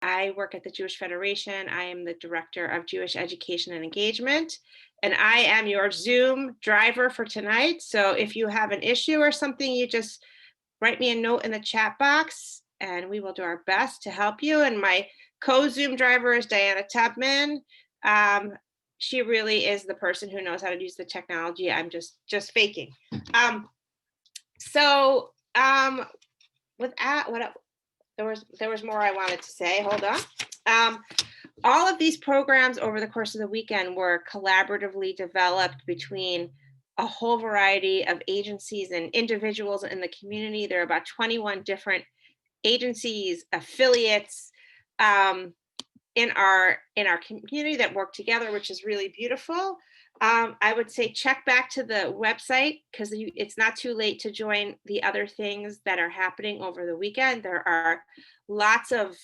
I work at the Jewish Federation. I am the Director of Jewish Education and Engagement, and I am your Zoom driver for tonight. So if you have an issue or something, you just write me a note in the chat box and we will do our best to help you. And my co-Zoom driver is Diana Tubman. She really is the person who knows how to use the technology. I'm just faking. So with that, there was more I wanted to say. Hold on. All of these programs over the course of the weekend were collaboratively developed between a whole variety of agencies and individuals in the community. There are about 21 different agencies, affiliates in our community that work together, which is really beautiful. I would say check back to the website because it's not too late to join the other things that are happening over the weekend. There are lots of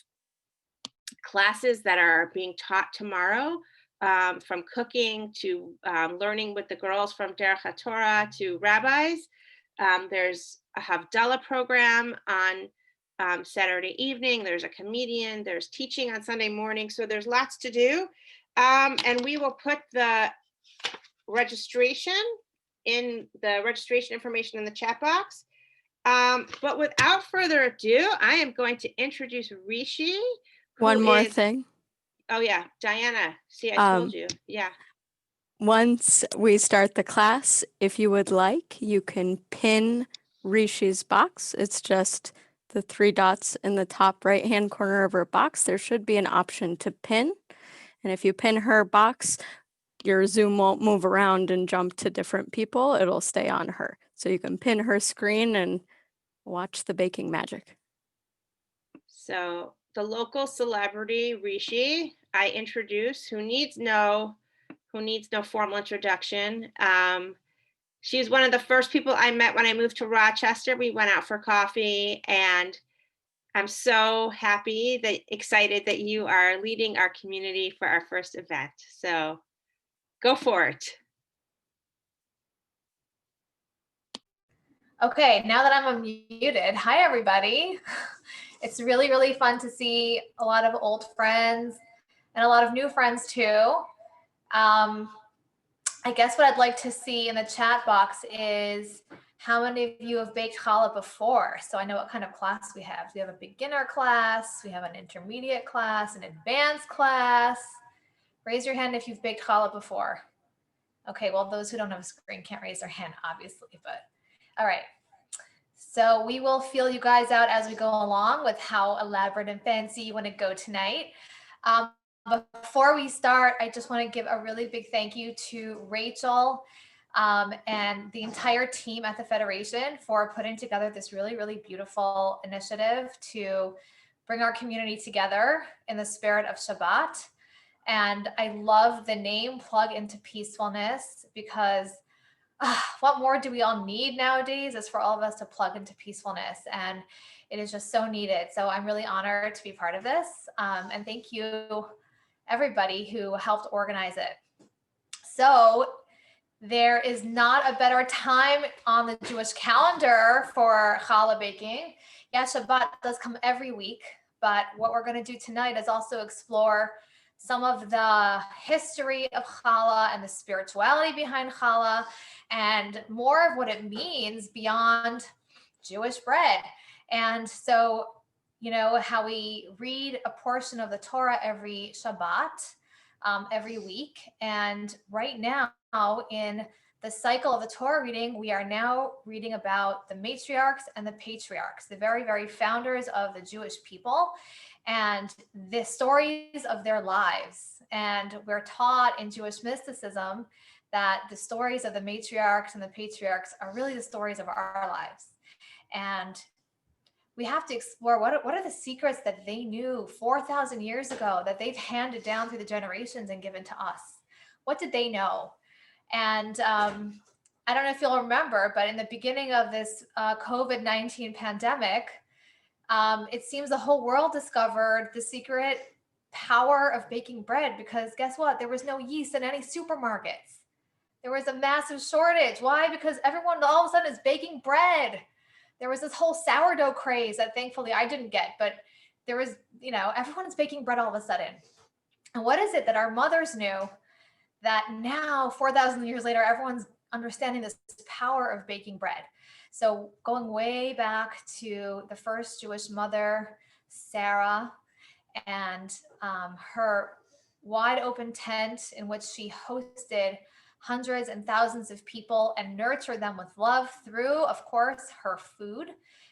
classes that are being taught tomorrow, from cooking to learning with the girls from Derech HaTorah to rabbis. There's a Havdalah program on Saturday evening. There's a comedian. There's teaching on Sunday morning. So there's lots to do. And we will put the registration information in the chat box. But without further ado, I am going to introduce Rishi. One more thing. Oh yeah, Diana. See, I told you. Yeah. Once we start the class, if you would like, you can pin Rishi's box. It's just the 3 dots in the top right-hand corner of her box. There should be an option to pin. And if you pin her box, your Zoom won't move around and jump to different people. It'll stay on her. So you can pin her screen and watch the baking magic. So the local celebrity, Rishi, I introduce, who needs no formal introduction. She's one of the first people I met when I moved to Rochester. We went out for coffee, and I'm so excited that you are leading our community for our first event. So go for it. Okay, now that I'm unmuted, hi everybody. It's really, really fun to see a lot of old friends and a lot of new friends too. I guess what I'd like to see in the chat box is how many of you have baked challah before? So I know what kind of class we have. We have a beginner class, we have an intermediate class, an advanced class. Raise your hand if you've baked challah before. Okay, well, those who don't have a screen can't raise their hand, obviously, but all right. So we will feel you guys out as we go along with how elaborate and fancy you want to go tonight. Before we start, I just want to give a really big thank you to Rachel and the entire team at the Federation for putting together this really, really beautiful initiative to bring our community together in the spirit of Shabbat. And I love the name, Plug into Peacefulness, because what more do we all need nowadays is for all of us to plug into peacefulness, and it is just so needed. So I'm really honored to be part of this, and thank you everybody who helped organize it. So there is not a better time on the Jewish calendar for challah baking. Yeah, Shabbat does come every week, but what we're going to do tonight is also explore some of the history of challah and the spirituality behind challah and more of what it means beyond Jewish bread. And so, you know, how we read a portion of the Torah every Shabbat, every week. And right now in the cycle of the Torah reading, we are now reading about the matriarchs and the patriarchs, the very, very founders of the Jewish people, and the stories of their lives. And we're taught in Jewish mysticism that the stories of the matriarchs and the patriarchs are really the stories of our lives. And we have to explore what are the secrets that they knew 4,000 years ago that they've handed down through the generations and given to us. What did they know? And I don't know if you'll remember, but in the beginning of this COVID-19 pandemic, it seems the whole world discovered the secret power of baking bread, because guess what? There was no yeast in any supermarkets. There was a massive shortage. Why? Because everyone all of a sudden is baking bread. There was this whole sourdough craze that thankfully I didn't get, but there was, everyone's baking bread all of a sudden. And what is it that our mothers knew that now 4,000 years later, everyone's understanding this power of baking bread? So going way back to the first Jewish mother, Sarah, and her wide open tent in which she hosted hundreds and thousands of people and nurtured them with love through, of course, her food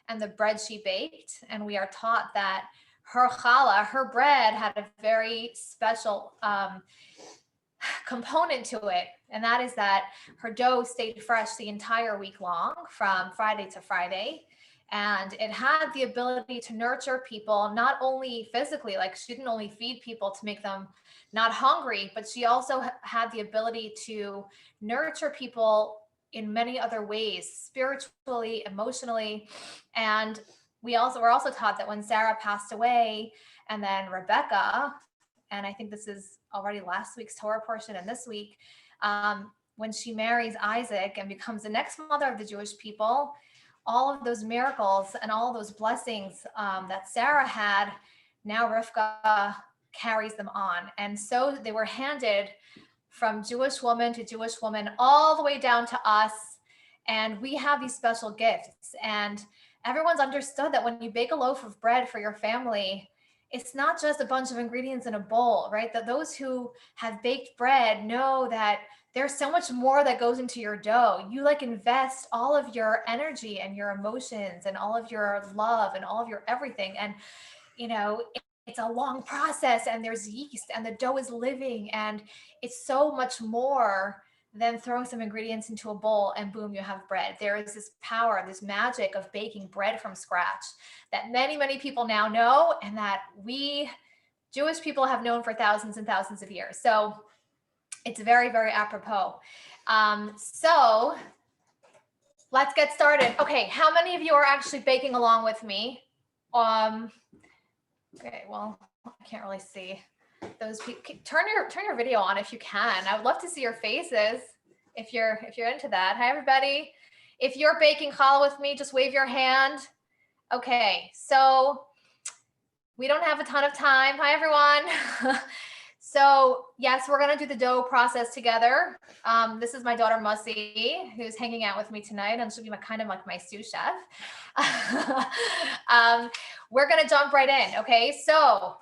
and the bread she baked. And we are taught that her challah, her bread, had a very special component to it. And that is that her dough stayed fresh the entire week long, from Friday to Friday. And it had the ability to nurture people, not only physically, like she didn't only feed people to make them not hungry, but she also had the ability to nurture people in many other ways, spiritually, emotionally. And we're also taught that when Sarah passed away, and then Rebecca, and I think this is already last week's Torah portion and this week, when she marries Isaac and becomes the next mother of the Jewish people, all of those miracles and all of those blessings that Sarah had, now Rivka carries them on. And so they were handed from Jewish woman to Jewish woman all the way down to us. And we have these special gifts. And everyone's understood that when you bake a loaf of bread for your family, it's not just a bunch of ingredients in a bowl, right? That those who have baked bread know that there's so much more that goes into your dough. You like invest all of your energy and your emotions and all of your love and all of your everything. And, it's a long process, and there's yeast, and the dough is living, and it's so much more than throwing some ingredients into a bowl and boom, you have bread. There is this power, this magic of baking bread from scratch that many, many people now know, and that we Jewish people have known for thousands and thousands of years. So it's very, very apropos. So let's get started. Okay, how many of you are actually baking along with me? Okay, well, I can't really see those people. Turn your video on if you can. I would love to see your faces if you're into that. Hi, everybody. If you're baking challah with me, just wave your hand. Okay, so we don't have a ton of time. Hi, everyone. So yes, we're gonna do the dough process together. This is my daughter Mussy, who's hanging out with me tonight, and she'll be kind of like my sous chef. We're gonna jump right in, okay? So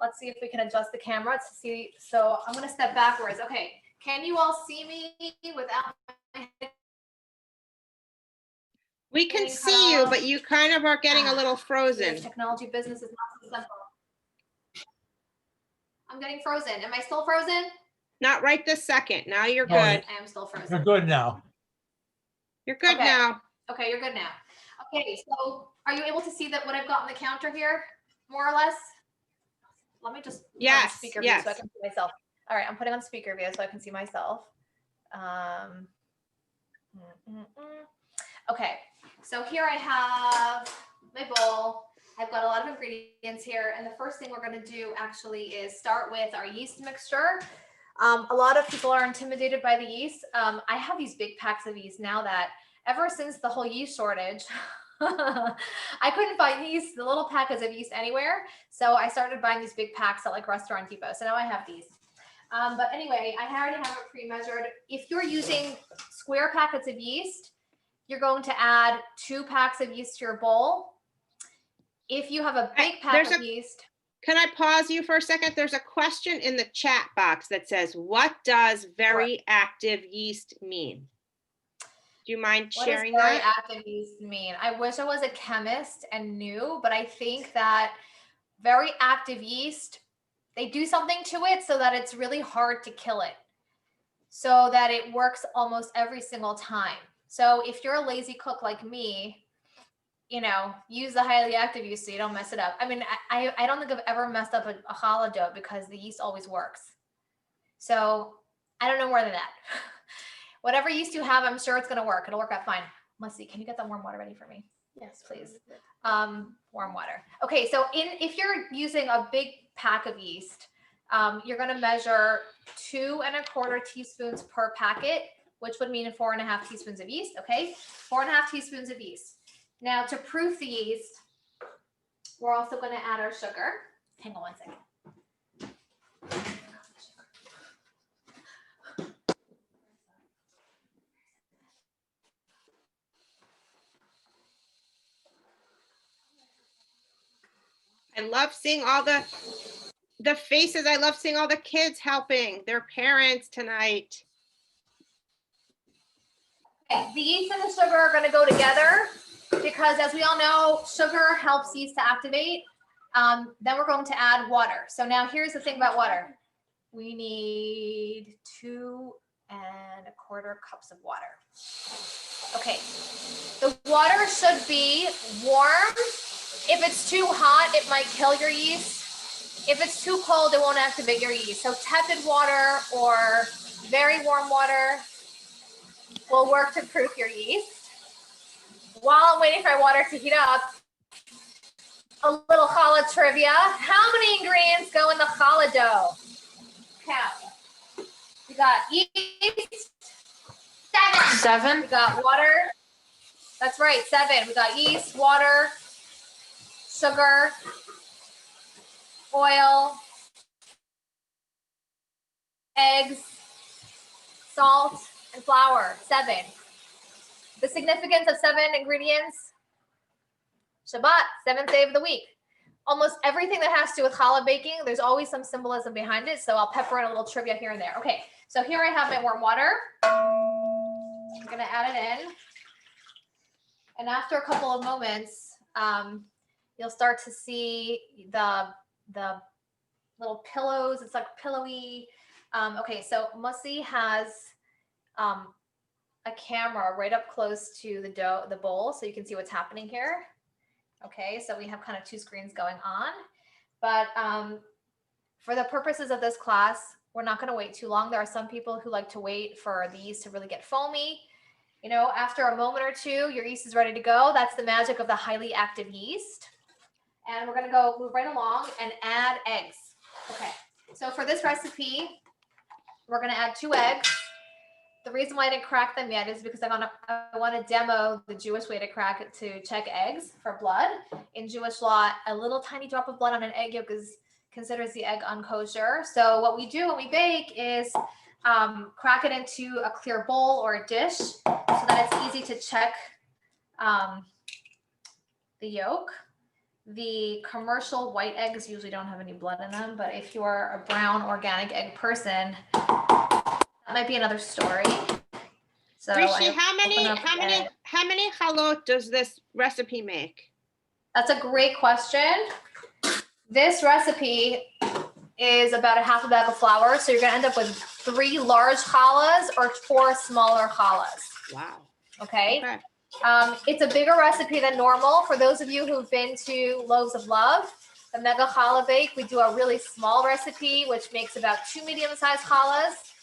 let's see if we can adjust the camera to see. So I'm gonna step backwards. Okay, can you all see me without my head? We can see you, but you kind of are getting a little frozen. Technology business is not so simple. I'm getting frozen. Am I still frozen? Not right this second. Now you're good. I am still frozen. You're good now. You're good now. Okay, you're good now. Okay, so are you able to see that what I've got on the counter here, more or less? Let me just put on speaker view so I can see myself. All right, I'm putting on speaker view so I can see myself. Okay, so here I have my bowl. I've got a lot of ingredients here, and the first thing we're going to do actually is start with our yeast mixture. A lot of people are intimidated by the yeast. I have these big packs of yeast now that ever since the whole yeast shortage, I couldn't find the little packets of yeast anywhere. So I started buying these big packs at like Restaurant Depot. So now I have these. But anyway, I already have it pre-measured. If you're using square packets of yeast, you're going to add 2 packs of yeast to your bowl. If you have a big pack of yeast. Can I pause you for a second? There's a question in the chat box that says, what does very active yeast mean? Do you mind sharing that? What does very active yeast mean? I wish I was a chemist and knew, but I think that very active yeast, they do something to it so that it's really hard to kill it, so that it works almost every single time. So if you're a lazy cook like me, use the highly active yeast so you don't mess it up. I mean, I don't think I've ever messed up a challah dough because the yeast always works. So I don't know more than that. Whatever yeast you have, I'm sure it's going to work. It'll work out fine. Let's see. Can you get that warm water ready for me? Yes, please. Warm water. Okay. So if you're using a big pack of yeast, you're going to measure 2 1/4 teaspoons per packet, which would mean 4 1/2 teaspoons of yeast. Okay. 4 1/2 teaspoons of yeast. Now, to proof the yeast, we're also going to add our sugar. Hang on one second. I love seeing all the faces. I love seeing all the kids helping their parents tonight. Okay, the yeast and the sugar are going to go together because, as we all know, sugar helps yeast to activate. Then we're going to add water. So now here's the thing about water. We need 2¼ cups of water. Okay, the water should be warm. If it's too hot, it might kill your yeast. If it's too cold, it won't activate your yeast. So tepid water or very warm water will work to proof your yeast. While I'm waiting for my water to heat up, a little challah trivia. How many ingredients go in the challah dough? Count. We got yeast. 7. We got water. That's right, 7. We got yeast, water, sugar, oil, eggs, salt, and flour. 7. The significance of 7 ingredients: Shabbat, 7th day of the week. Almost everything that has to do with challah baking, there's always some symbolism behind it. So I'll pepper in a little trivia here and there. Okay, so here I have my warm water. I'm gonna add it in. And after a couple of moments, you'll start to see the little pillows. It's like pillowy. Okay, so Musi has a camera right up close to the bowl, so you can see what's happening here. Okay, so we have kind of 2 screens going on, but for the purposes of this class, we're not going to wait too long. There are some people who like to wait for the yeast to really get foamy. You know, after a moment or 2, your yeast is ready to go. That's the magic of the highly active yeast. And we're going to move right along and add eggs. Okay, so for this recipe, we're going to add 2 eggs. The reason why I didn't crack them yet is because I want to demo the Jewish way to crack it, to check eggs for blood. In Jewish law, a little tiny drop of blood on an egg yolk considers the egg unkosher. So what we do when we bake is crack it into a clear bowl or a dish so that it's easy to check the yolk. The commercial white eggs usually don't have any blood in them, but if you are a brown organic egg person, that might be another story. So Rishi, how many chalot does this recipe make? That's a great question. This recipe is about a half a bag of flour, so you're going to end up with 3 large challahs or 4 smaller challahs. Wow. Okay. It's a bigger recipe than normal. For those of you who've been to Loaves of Love, the mega challah bake, we do a really small recipe, which makes about 2 medium-sized challahs.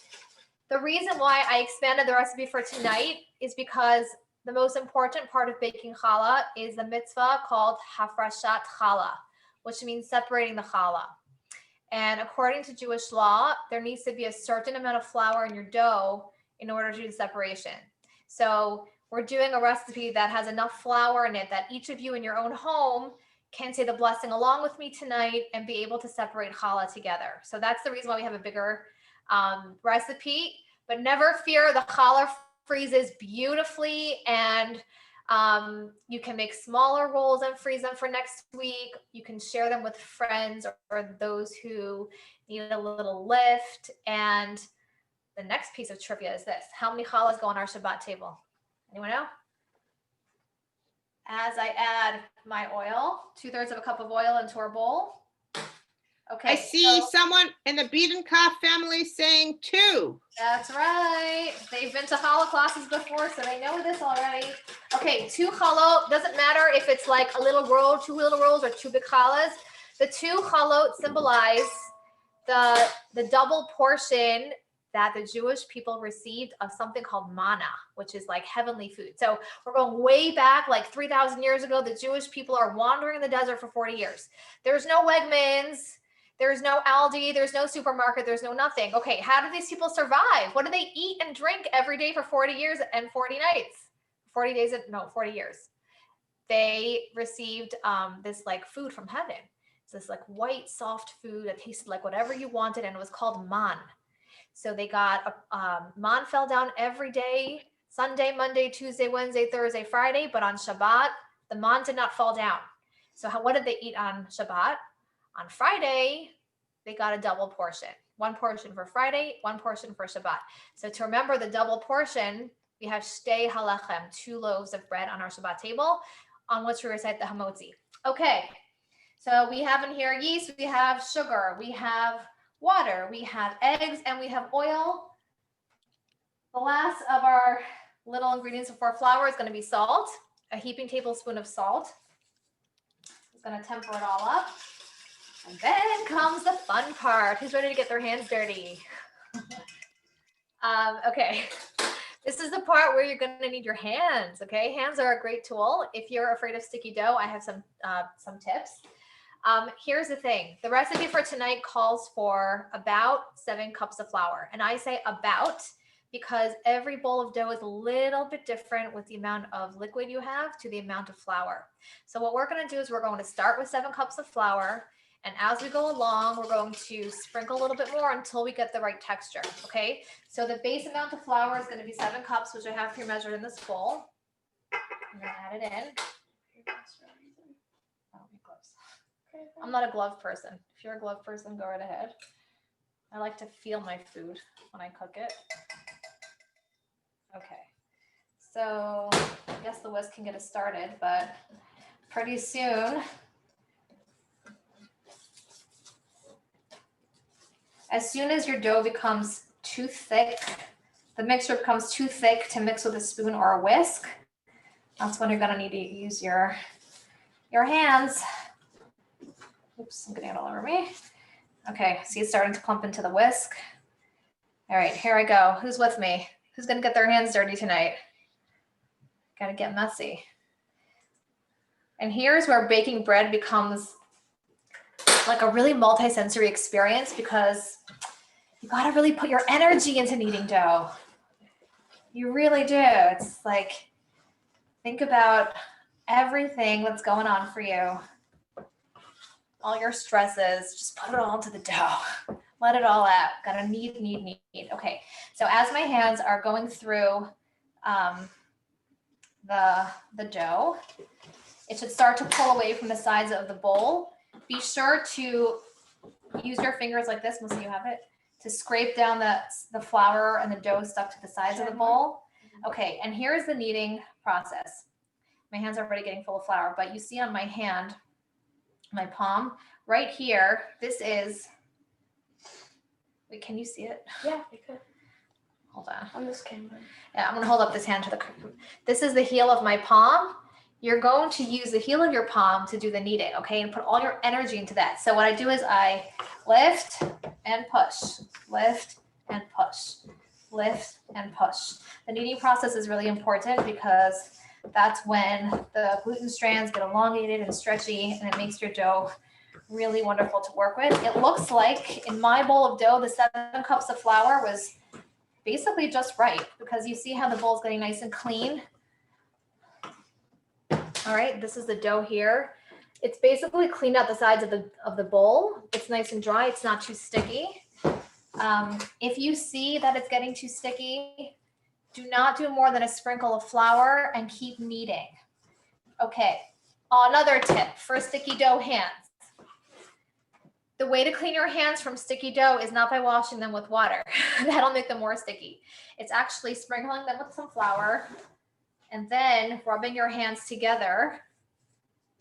The reason why I expanded the recipe for tonight is because the most important part of baking challah is the mitzvah called hafrashat challah, which means separating the challah. And according to Jewish law, there needs to be a certain amount of flour in your dough in order to do the separation. So we're doing a recipe that has enough flour in it that each of you in your own home can say the blessing along with me tonight and be able to separate challah together. So that's the reason why we have a bigger recipe, but never fear, the challah freezes beautifully, and you can make smaller rolls and freeze them for next week. You can share them with friends or those who need a little lift. And the next piece of trivia is this: how many challahs go on our Shabbat table? Anyone know? As I add my oil, 2/3 of a cup of oil into our bowl. Okay. I see someone in the Biedenkopf family saying 2. That's right. They've been to challah classes before, so they know this already. Okay, 2 challah, doesn't matter if it's like a little roll, 2 little rolls, or 2 big challahs. The 2 chalot symbolize the double portion that the Jewish people received of something called manna, which is like heavenly food. So we're going way back, like 3,000 years ago. The Jewish people are wandering in the desert for 40 years. There's no Wegmans. There's no Aldi, there's no supermarket, there's no nothing. Okay, how do these people survive? What do they eat and drink every day for 40 years and 40 nights? 40 days, no, 40 years. they received this like food from heaven. It's this like white, soft food that tasted like whatever you wanted, and it was called man. So they got man fell down every day, Sunday, Monday, Tuesday, Wednesday, Thursday, Friday, but on Shabbat, the man did not fall down. So what did they eat on Shabbat? On Friday, they got a double portion. One portion for Friday, one portion for Shabbat. So to remember the double portion, we have shtei halachem, 2 loaves of bread on our Shabbat table, on which we recite the hamotzi. Okay, so we have in here yeast, we have sugar, we have water, we have eggs, and we have oil. The last of our little ingredients before flour is going to be salt, a heaping tablespoon of salt. It's going to temper it all up. And then comes the fun part. Who's ready to get their hands dirty? Okay, this is the part where you're going to need your hands. Okay, hands are a great tool. If you're afraid of sticky dough, I have some tips. Here's the thing. The recipe for tonight calls for about 7 cups of flour. And I say about because every bowl of dough is a little bit different with the amount of liquid you have to the amount of flour. So what we're going to do is we're going to start with 7 cups of flour. And as we go along, we're going to sprinkle a little bit more until we get the right texture, okay? So the base amount of flour is going to be 7 cups, which I have pre-measured in this bowl. I'm going to add it in. I don't need gloves. I'm not a glove person. If you're a glove person, go right ahead. I like to feel my food when I cook it. Okay, so I guess the whisk can get us started, but pretty soon, as soon as your dough becomes too thick, the mixture becomes too thick to mix with a spoon or a whisk, that's when you're gonna need to use your hands. Oops, I'm getting it all over me. Okay, see it's starting to clump into the whisk. All right, here I go. Who's with me? Who's gonna get their hands dirty tonight? Gotta get messy. And here's where baking bread becomes like a really multi-sensory experience because you gotta really put your energy into kneading dough. You really do. It's like, think about everything that's going on for you. All your stresses, just put it all into the dough. Let it all out. Gotta knead, knead, knead. Okay, so as my hands are going through the dough, it should start to pull away from the sides of the bowl. Be sure to use your fingers like this, Melissa, you have it, to scrape down the flour and the dough stuck to the sides of the bowl. Okay, and here's the kneading process. My hands are already getting full of flour, but you see on my hand, my palm, right here, this is, wait, can you see it? Yeah, we could. Hold on. On this camera. Yeah, I'm gonna hold up this hand to the, this is the heel of my palm. You're going to use the heel of your palm to do the kneading, okay? And put all your energy into that. So what I do is I lift and push, lift and push, lift and push. The kneading process is really important because that's when the gluten strands get elongated and stretchy and it makes your dough really wonderful to work with. It looks like in my bowl of dough, the 7 cups of flour was basically just right because you see how the bowl is getting nice and clean. All right, this is the dough here. It's basically cleaned out the sides of the bowl. It's nice and dry. It's not too sticky. If you see that it's getting too sticky, do not do more than a sprinkle of flour and keep kneading. Okay, another tip for sticky dough hands. The way to clean your hands from sticky dough is not by washing them with water. That'll make them more sticky. It's actually sprinkling them with some flour and then rubbing your hands together,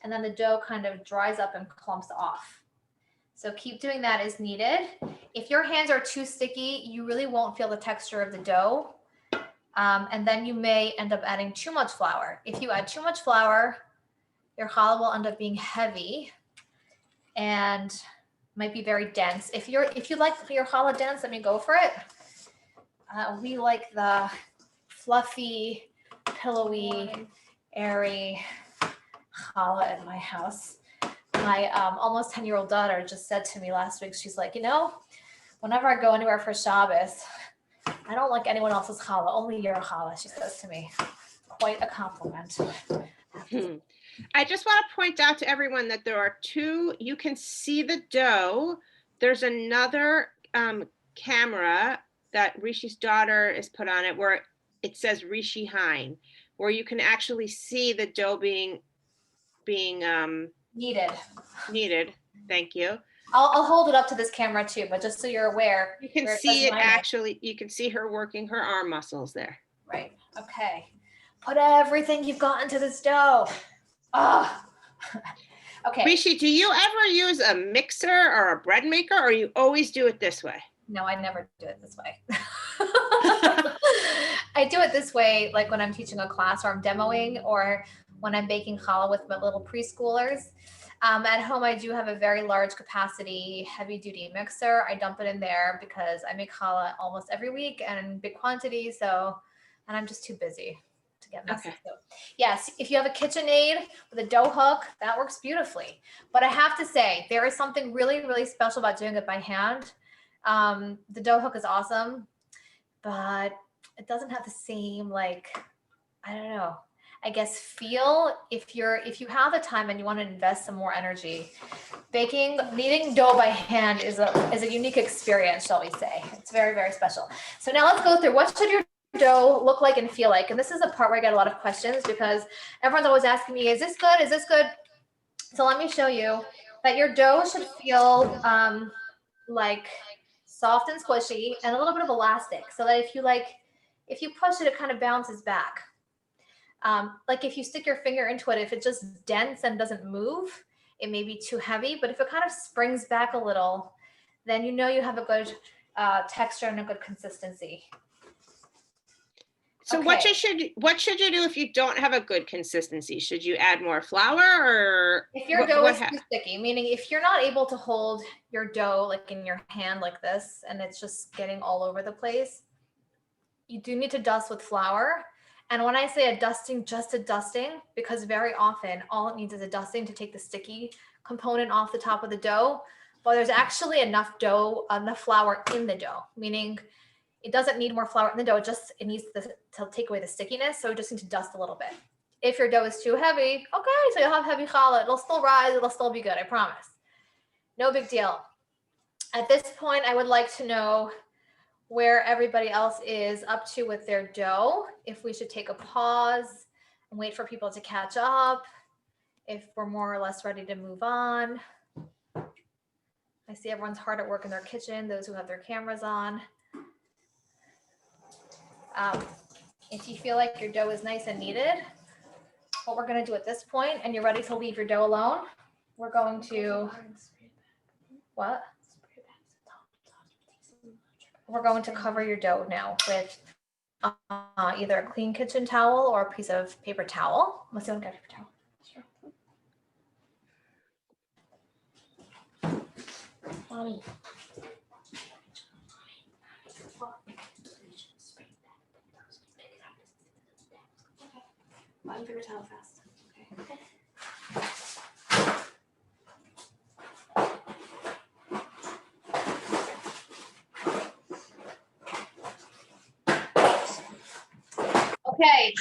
and then the dough kind of dries up and clumps off. So keep doing that as needed. If your hands are too sticky, you really won't feel the texture of the dough. And then you may end up adding too much flour. If you add too much flour, your challah will end up being heavy and might be very dense. If you like your challah dense, let me go for it. We like the fluffy, pillowy, airy challah at my house. My almost 10-year-old daughter just said to me last week, she's like, you know, whenever I go anywhere for Shabbos, I don't like anyone else's challah, only your challah, she says to me. Quite a compliment. I just want to point out to everyone that there are two, you can see the dough. There's another camera that Rishi's daughter is put on it where it says Rishi Hine, where you can actually see the dough being Needed. kneaded. Thank you. I'll hold it up to this camera too, but just so you're aware. You can where see says it minus. actually, you can see her working her arm muscles there. Right. Okay. Put everything you've got into this dough. Ah. Okay. Rishi, do you ever use a mixer or a bread maker, or you always do it this way? No, I never do it this way. I do it this way, like when I'm teaching a class or I'm demoing, or when I'm baking challah with my little preschoolers. At home, I do have a very large capacity, heavy duty mixer. I dump it in there because I make challah almost every week and in big quantities. So, and I'm just too busy to get messy. Okay. So, yes, if you have a KitchenAid with a dough hook, that works beautifully. But I have to say, there is something really, really special about doing it by hand. The dough hook is awesome, but it doesn't have the same, like, I don't know, I guess feel. If you have the time and you want to invest some more energy, kneading dough by hand is a unique experience, shall we say. It's very, very special. So now let's go through, what should your dough look like and feel like? And this is a part where I get a lot of questions because everyone's always asking me, is this good? Is this good? So let me show you that your dough should feel like soft and squishy and a little bit of elastic, so that if you push it, it kind of bounces back. Like if you stick your finger into it, if it just dents and doesn't move, it may be too heavy, but if it kind of springs back a little, then you know you have a good texture and a good consistency. So Okay. what should you do if you don't have a good consistency? Should you add more flour, or if your dough is too sticky, meaning if you're not able to hold your dough like in your hand like this and it's just getting all over the place, you do need to dust with flour. And when I say a dusting, just a dusting, because very often all it needs is a dusting to take the sticky component off the top of the dough. But there's actually enough flour in the dough, meaning it doesn't need more flour in the dough. It needs to take away the stickiness. So you just need to dust a little bit. If your dough is too heavy, okay, so you'll have heavy challah. It'll still rise. It'll still be good. I promise. No big deal. At this point, I would like to know where everybody else is up to with their dough. If we should take a pause and wait for people to catch up. If we're more or less ready to move on. I see everyone's hard at work in their kitchen, those who have their cameras on. If you feel like your dough is nice and kneaded, what we're going to do at this point, and you're ready to leave your dough alone, we're going to, what? We're going to cover your dough now with either a clean kitchen towel or a piece of paper towel. Let's see if I can get a paper towel. Mommy. Bottom paper towel fast. Okay. Okay.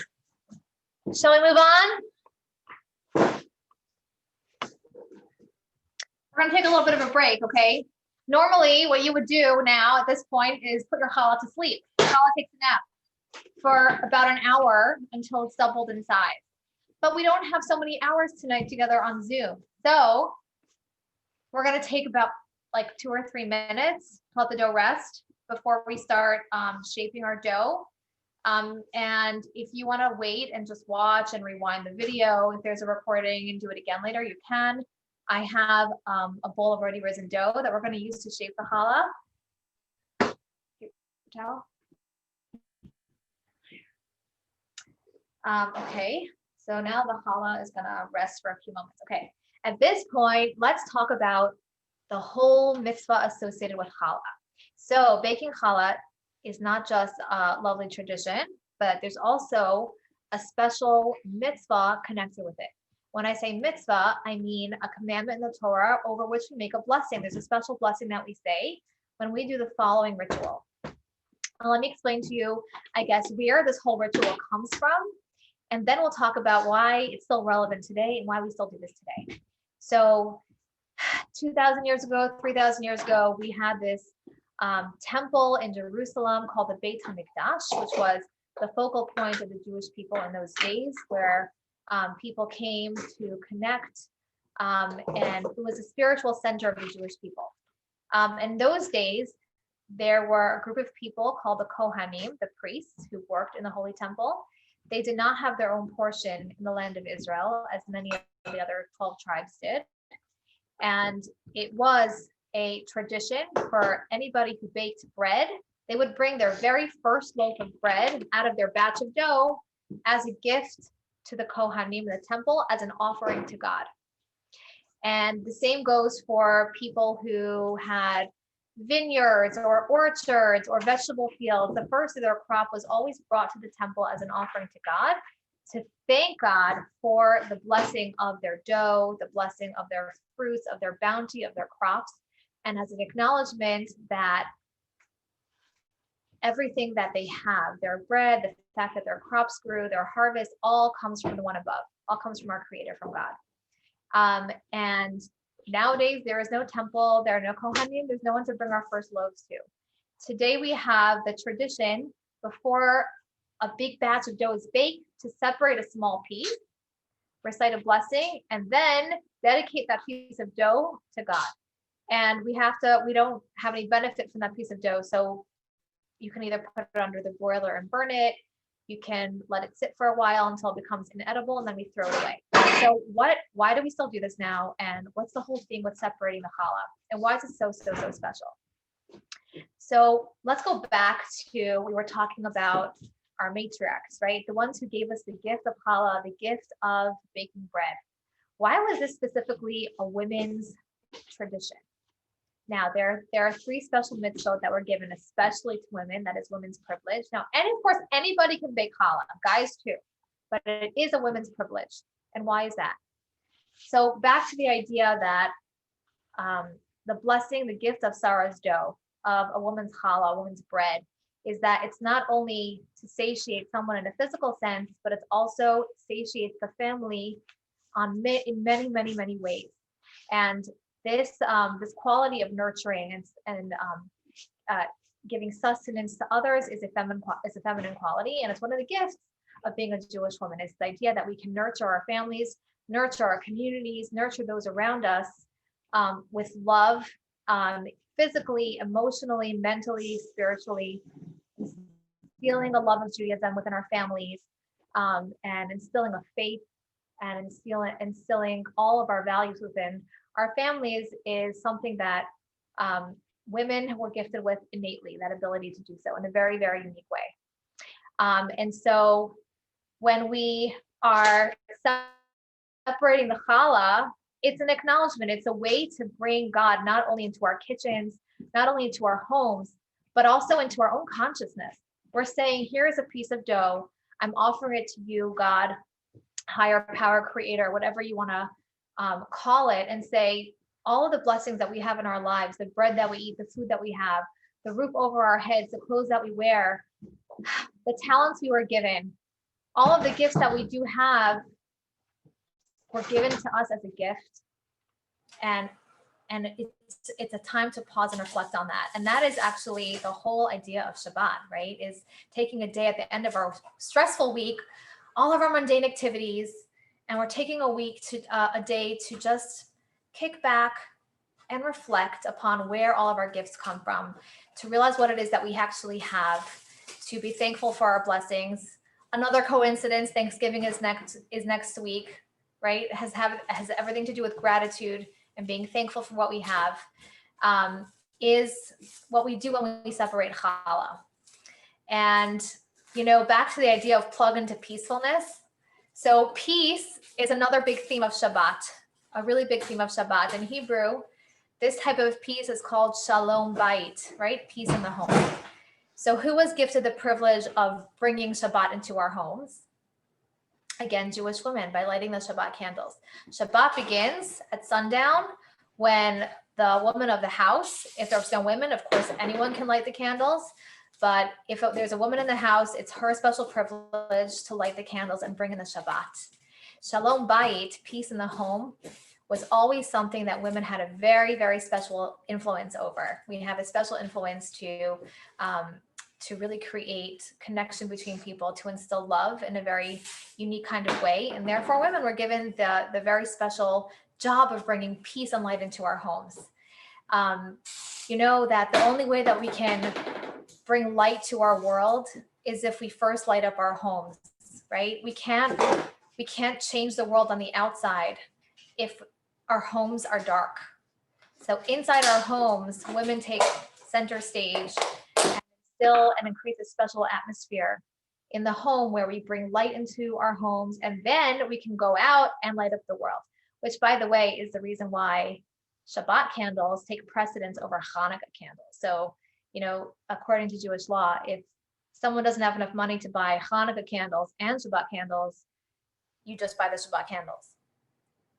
Shall we move on? We're going to take a little bit of a break, okay? Normally, what you would do now at this point is put your challah to sleep. Challah takes a nap for about an hour until it's doubled in size. But we don't have so many hours tonight together on Zoom. So we're going to take about like 2 or 3 minutes to let the dough rest before we start shaping our dough. And if you want to wait and just watch and rewind the video, if there's a recording and do it again later, you can. I have a bowl of already risen dough that we're going to use to shape the challah. Okay, so now the challah is going to rest for a few moments. Okay, at this point, let's talk about the whole mitzvah associated with challah. So baking challah is not just a lovely tradition, but there's also a special mitzvah connected with it. When I say mitzvah, I mean a commandment in the Torah over which we make a blessing. There's a special blessing that we say when we do the following ritual. Let me explain to you, I guess, where this whole ritual comes from And then we'll talk about why it's still relevant today and why we still do this today. So 2,000 years ago, 3,000 years ago, we had this temple in Jerusalem called the Beit HaMikdash, which was the focal point of the Jewish people in those days, where people came to connect, and it was a spiritual center of the Jewish people. In those days, there were a group of people called the Kohanim, the priests who worked in the Holy Temple. They did not have their own portion in the land of Israel, as many of the other 12 tribes did. And it was a tradition for anybody who baked bread. They would bring their very first loaf of bread out of their batch of dough as a gift to the Kohanim in the temple as an offering to God. And the same goes for people who had vineyards or orchards or vegetable fields. The first of their crop was always brought to the temple as an offering to God, to thank God for the blessing of their dough, the blessing of their fruits, of their bounty, of their crops, and as an acknowledgement that everything that they have, their bread, the fact that their crops grew, their harvest, all comes from the one above, all comes from our Creator, from God. And nowadays, there is no temple, there are no Kohanim, there's no one to bring our first loaves to. Today, we have the tradition before a big batch of dough is baked to separate a small piece, recite a blessing, and then dedicate that piece of dough to God. And we don't have any benefit from that piece of dough. So you can either put it under the broiler and burn it. You can let it sit for a while until it becomes inedible, and then we throw it away. So why do we still do this now? And what's the whole thing with separating the challah? And why is it so special? So let's go back to, we were talking about our matriarchs, right? The ones who gave us the gift of challah, the gift of baking bread. Why was this specifically a women's tradition? Now, there are 3 special mitzvot that were given, especially to women, that is women's privilege. Now, and of course, anybody can bake challah, guys too, but it is a women's privilege. And why is that? So back to the idea that the blessing, the gift of Sarah's dough, of a woman's challah, a woman's bread, is that it's not only to satiate someone in a physical sense, but it's also satiates the family in many ways. And this quality of nurturing and giving sustenance to others is a feminine quality, and it's one of the gifts of being a Jewish woman. It's the idea that we can nurture our families, nurture our communities, nurture those around us with love, physically, emotionally, mentally, spiritually, instilling the love of Judaism within our families, and instilling a faith, and instilling all of our values within our families is something that women were gifted with innately, that ability to do so in a very unique way. And so when we are separating the challah, it's an acknowledgement. It's a way to bring God not only into our kitchens, not only into our homes, but also into our own consciousness. We're saying, here's a piece of dough. I'm offering it to you, God, higher power, creator, whatever you want to call it, and say all of the blessings that we have in our lives, the bread that we eat, the food that we have, the roof over our heads, the clothes that we wear, the talents we were given, all of the gifts that we do have were given to us as a gift. And it's a time to pause and reflect on that. And that is actually the whole idea of Shabbat, right? Is taking a day at the end of our stressful week, all of our mundane activities, and we're taking a day to just kick back and reflect upon where all of our gifts come from, to realize what it is that we actually have, to be thankful for our blessings. Another coincidence, Thanksgiving is next week, right? It has everything to do with gratitude and being thankful for what we have, is what we do when we separate challah. And, back to the idea of plug into peacefulness. So peace is another big theme of Shabbat, a really big theme of Shabbat. In Hebrew, this type of peace is called shalom bayit, right? Peace in the home. So who was gifted the privilege of bringing Shabbat into our homes? Again, Jewish women, by lighting the Shabbat candles. Shabbat begins at sundown when the woman of the house, if there's no women, of course, anyone can light the candles, But if there's a woman in the house, it's her special privilege to light the candles and bring in the Shabbat. Shalom Bayit, peace in the home, was always something that women had a very, very special influence over. We have a special influence to really create connection between people, to instill love in a very unique kind of way. And therefore, women were given the very special job of bringing peace and light into our homes. You know that the only way that we can bring light to our world is if we first light up our homes, right? We can't change the world on the outside if our homes are dark. So inside our homes, women take center stage and instill and increase a special atmosphere in the home where we bring light into our homes, and then we can go out and light up the world, which, by the way, is the reason why Shabbat candles take precedence over Hanukkah candles. So, you know, according to Jewish law, if someone doesn't have enough money to buy Hanukkah candles and Shabbat candles, you just buy the Shabbat candles,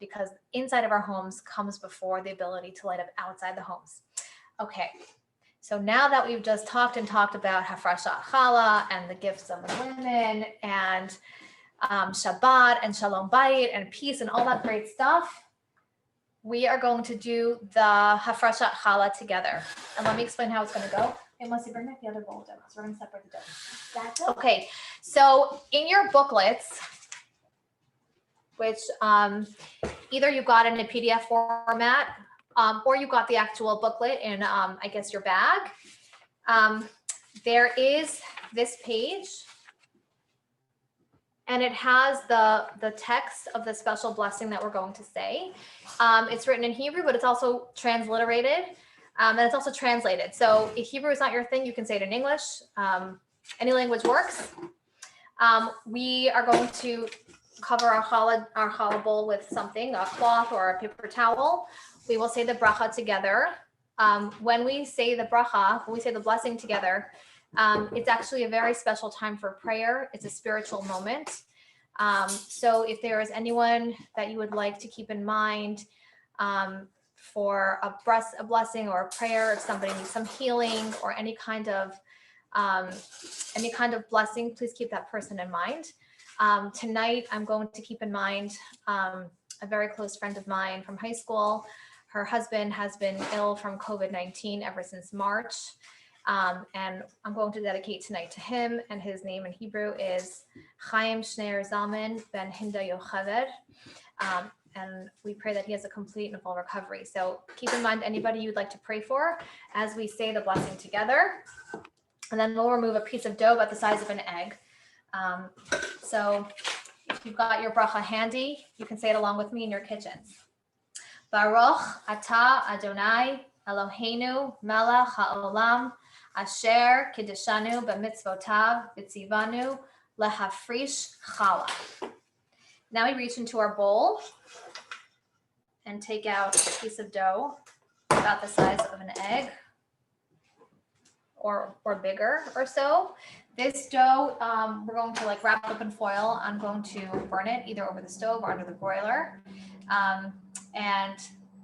because inside of our homes comes before the ability to light up outside the homes. Okay, so now that we've just talked about Hafrashat Challah and the gifts of the women and Shabbat and Shalom Bayit and peace and all that great stuff, we are going to do the Hafrashat Challah together. And let me explain how it's going to go. Hey, Melissa, bring back the other bowl of dough because we're going to separate the dough. That's it? Okay, so in your booklets, which either you got in a PDF format or you got the actual booklet in, I guess, your bag, there is this page. And it has the text of the special blessing that we're going to say. It's written in Hebrew, but it's also transliterated, and it's also translated. So if Hebrew is not your thing, you can say it in English. Any language works. We are going to cover our challah bowl with something, a cloth or a paper towel. We will say the bracha together. When we say the bracha, when we say the blessing together, it's actually a very special time for prayer. It's a spiritual moment. So if there is anyone that you would like to keep in mind for a blessing or a prayer, if somebody needs some healing or any kind of blessing, please keep that person in mind. Tonight, I'm going to keep in mind a very close friend of mine from high school. Her husband has been ill from COVID-19 ever since March. And I'm going to dedicate tonight to him, and his name in Hebrew is Chaim Shneir Zalman Ben Hinda Yocheved. And we pray that he has a complete and full recovery. So keep in mind anybody you'd like to pray for as we say the blessing together. And then we'll remove a piece of dough about the size of an egg. So if you've got your bracha handy, you can say it along with me in your kitchens. Baruch atah Adonai Eloheinu melech haolam asher kiddeshanu b'mitzvotav v'tzivanu lehafrish challah. Now we reach into our bowl and take out a piece of dough about the size of an egg or bigger or so. This dough, we're going to wrap up in foil. I'm going to burn it either over the stove or under the broiler. And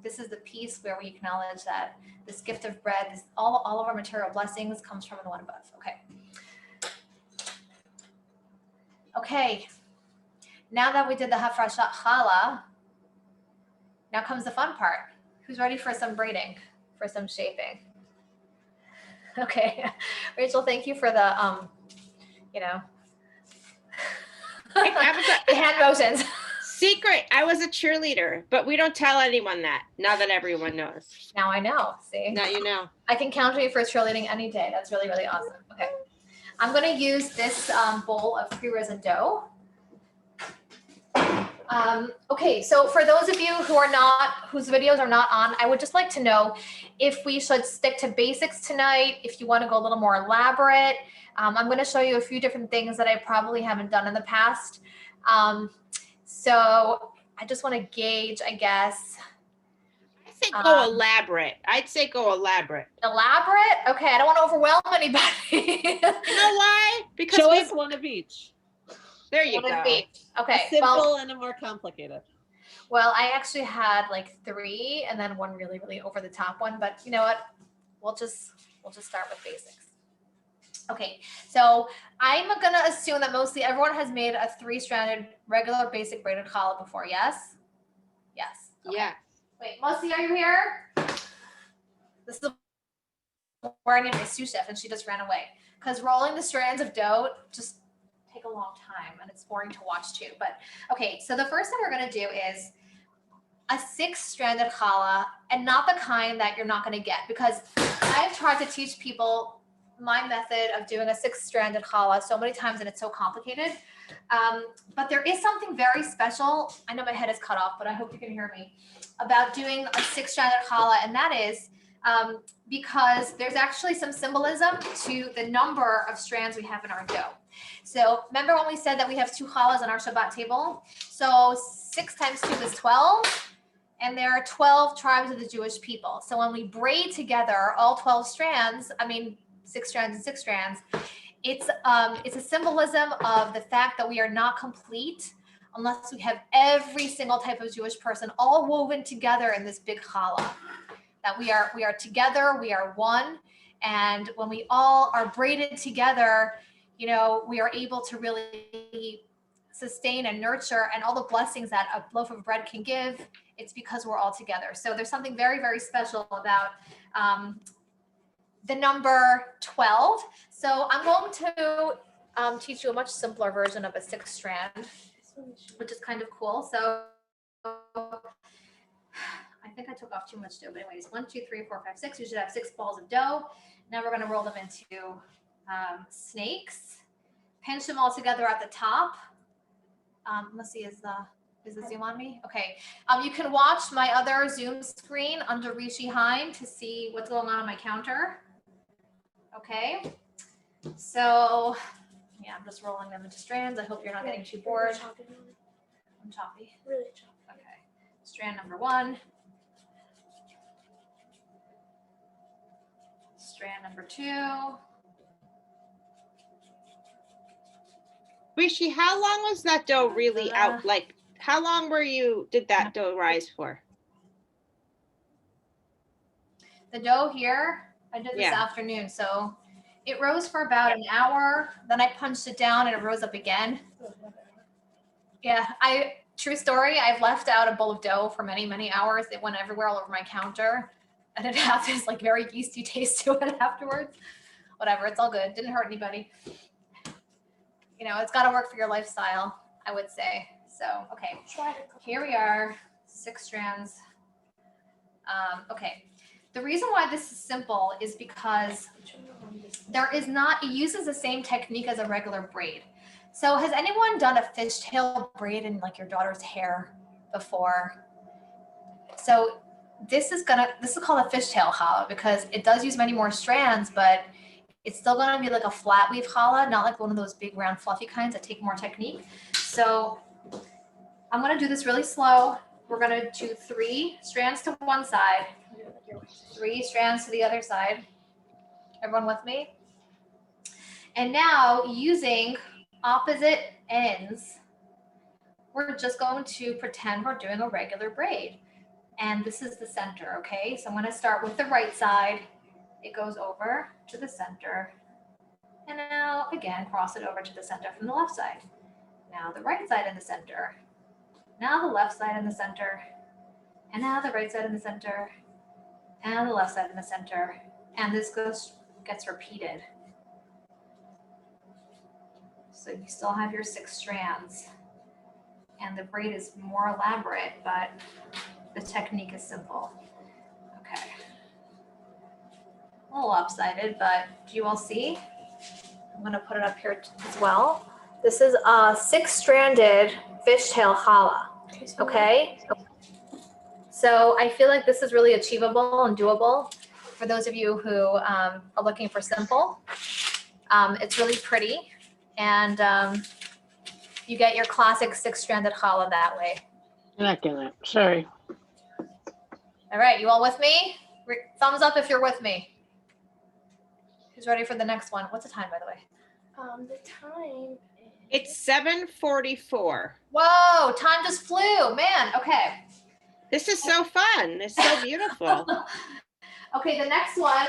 this is the piece where we acknowledge that this gift of bread, all of our material blessings comes from the one above. Okay. Now that we did the Hafrashat Challah, now comes the fun part. Who's ready for some braiding, for some shaping? Okay, Rachel, thank you for the, the hand motions. Secret, I was a cheerleader, but we don't tell anyone that, now that everyone knows. Now I know, see? Now you know. I can count on you for cheerleading any day. That's really, really awesome. Okay, I'm gonna use this bowl of pre-risen dough. Okay, so for those of you whose videos are not on, I would just like to know if we should stick to basics tonight, if you want to go a little more elaborate. I'm going to show you a few different things that I probably haven't done in the past. So I just want to gauge, I guess. I say go elaborate. I'd say go elaborate. Elaborate? Okay, I don't want to overwhelm anybody. You know why? Because show us one of each. There you go. Okay, a simple and a more complicated. Well, I actually had 3 and then one really, really over the top one, but you know what? We'll just start with basics. Okay, so I'm gonna assume that mostly everyone has made a 3-stranded regular basic braided challah before, yes? Yes. Okay. Yeah. Wait, Mosi, are you here? This is where I need my sous chef and she just ran away. Because rolling the strands of dough just take a long time and it's boring to watch too. But okay, so the first thing we're gonna do is a 6-stranded challah, and not the kind that you're not gonna get, because I've tried to teach people my method of doing a 6-stranded challah so many times and it's so complicated. But there is something very special. I know my head is cut off, but I hope you can hear me, about doing a 6-stranded challah, and that is because there's actually some symbolism to the number of strands we have in our dough. So remember when we said that we have 2 challahs on our Shabbat table? So 6 times 2 is 12. And there are 12 tribes of the Jewish people. So when we braid together all 12 strands, 6 strands and 6 strands, it's a symbolism of the fact that we are not complete unless we have every single type of Jewish person all woven together in this big challah. That we are together, we are one, and when we all are braided together, we are able to really sustain and nurture, and all the blessings that a loaf of bread can give. It's because we're all together. So there's something very, very special about the number 12. So I'm going to teach you a much simpler version of a 6-strand, which is kind of cool. So I think I took off too much dough, but anyways, 1, 2, 3, 4, 5, 6. You should have 6 balls of dough. Now we're going to roll them into snakes. Pinch them all together at the top. Let's see, is the Zoom on me? Okay. You can watch my other Zoom screen under Rishi Hein to see what's going on my counter. Okay. So yeah, I'm just rolling them into strands. I hope you're not getting too bored. I'm choppy. Really choppy. Okay. Strand number 1. Strand number 2. Rishi, how long was that dough really out? Like, how long did that dough rise for? The dough here, I did this afternoon. So it rose for about an hour. Then I punched it down and it rose up again. Yeah, true story. I've left out a bowl of dough for many, many hours. It went everywhere all over my counter. And it had this like very yeasty taste to it afterwards. Whatever, it's all good. Didn't hurt anybody. It's got to work for your lifestyle, I would say. So, okay, here we are, 6 strands. Okay, the reason why this is simple is because it uses the same technique as a regular braid. So has anyone done a fishtail braid in like your daughter's hair before? So this is called a fishtail challah because it does use many more strands, but it's still going to be like a flat weave challah, not like one of those big round fluffy kinds that take more technique. So I'm going to do this really slow. We're going to do 3 strands to one side, 3 strands to the other side. Everyone with me? And now using opposite ends, we're just going to pretend we're doing a regular braid. And this is the center, okay? So I'm going to start with the right side. It goes over to the center. And now again, cross it over to the center from the left side. Now the right side in the center. Now the left side in the center. And now the right side in the center. And the left side in the center. And this gets repeated. So you still have your 6 strands. And the braid is more elaborate, but the technique is simple. Okay. A little lopsided, but do you all see? I'm going to put it up here as well. This is a 6-stranded fishtail challah. Okay. So I feel like this is really achievable and doable for those of you who are looking for simple. It's really pretty, and you get your classic 6-stranded challah that way. You're not getting it. Sorry. All right, you all with me? Thumbs up if you're with me. Who's ready for the next one? What's the time, by the way? The time It's 7:44. Whoa, time just flew, man. Okay. This is so fun. It's so beautiful. Okay, the next one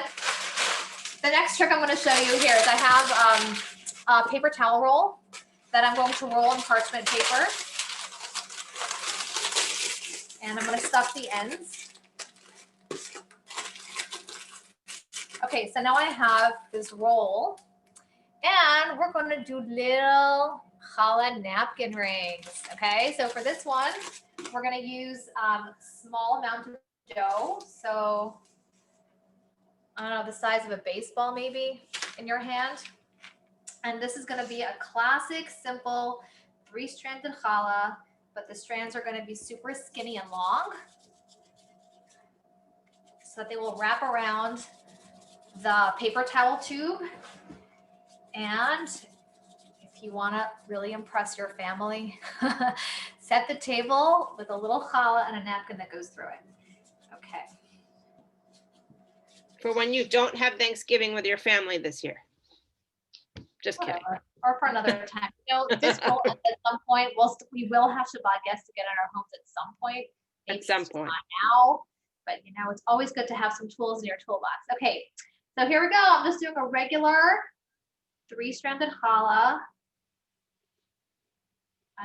The next trick I'm going to show you here is I have a paper towel roll that I'm going to roll in parchment paper. And I'm going to stuff the ends. Okay, so now I have this roll. And we're going to do little challah napkin rings. Okay, so for this one, we're going to use a small amount of dough. So I don't know, the size of a baseball maybe in your hand. And this is going to be a classic, simple 3-stranded challah, but the strands are going to be super skinny and long so that they will wrap around the paper towel tube. And if you want to really impress your family, set the table with a little challah and a napkin that goes through it. Okay. For when you don't have Thanksgiving with your family this year. Just kidding. Whatever. Or for another time. You know, this will at some point, we will have Shabbat guests to get in our homes at some point. Maybe At some it's just point. not now, but you know, it's always good to have some tools in your toolbox. Okay, so here we go. I'm just doing a regular 3-stranded challah.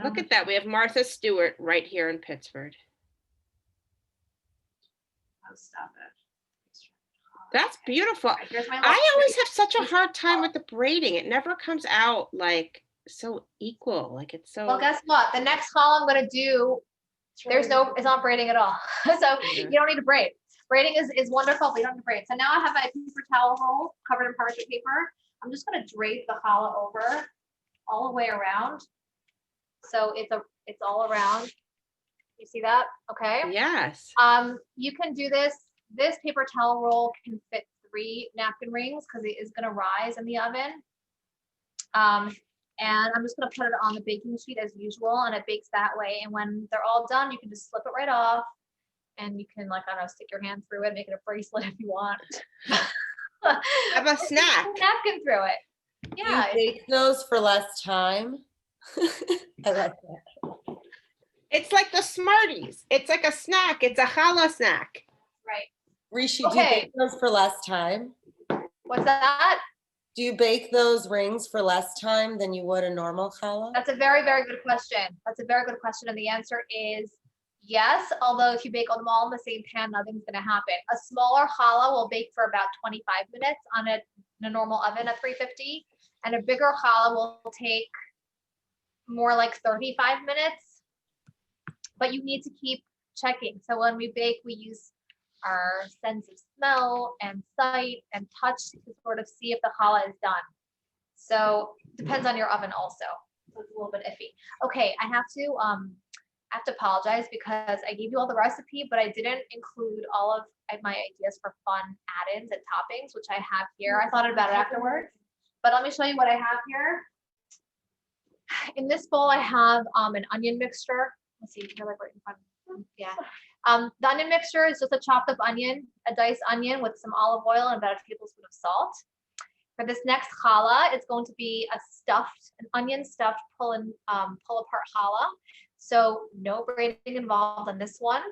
Look at that. We have Martha Stewart right here in Pittsburgh. Oh, stop it. That's beautiful. All right, here's my I always have such a hard time with the braiding. It never comes out like so equal. Like it's so. Well, guess what? The next challah I'm going to do, it's not braiding at all. So you don't need to braid. Braiding is wonderful, but you don't need to braid. So now I have my paper towel roll covered in parchment paper. I'm just going to drape the challah over all the way around. So it's all around. You see that? Okay. Yes. You can do this. This paper towel roll can fit 3 napkin rings because it is going to rise in the oven. And I'm just going to put it on the baking sheet as usual, and it bakes that way. And when they're all done, you can just slip it right off, and you can, like, I don't know, stick your hand through it, make it a bracelet if you want. Have a snack. Napkin through it. Yeah. You bake those for less time. I like that. It's like the Smarties. It's like a snack. It's a challah snack. Right. Rishi, do you Okay. bake those for less time? What's that? Do you bake those rings for less time than you would a normal challah? That's a very, very good question. That's a very good question. And the answer is yes. Although if you bake them all in the same pan, nothing's going to happen. A smaller challah will bake for about 25 minutes on in a normal oven at 350. And a bigger challah will take more like 35 minutes. But you need to keep checking. So when we bake, we use our sense of smell and sight and touch to sort of see if the challah is done. So depends on your oven also. So it's a little bit iffy. Okay, I have to apologize because I gave you all the recipe, but I didn't include all of my ideas for fun add-ins and toppings, which I have here. I thought about it afterwards, but let me show you what I have here. In this bowl, I have an onion mixture. Let's see, here, like right in front. Yeah. The onion mixture is just a chopped up onion, a diced onion with some olive oil and about a tablespoon of salt. For this next challah, it's going to be an onion stuffed pull apart challah. So no braiding involved on this one.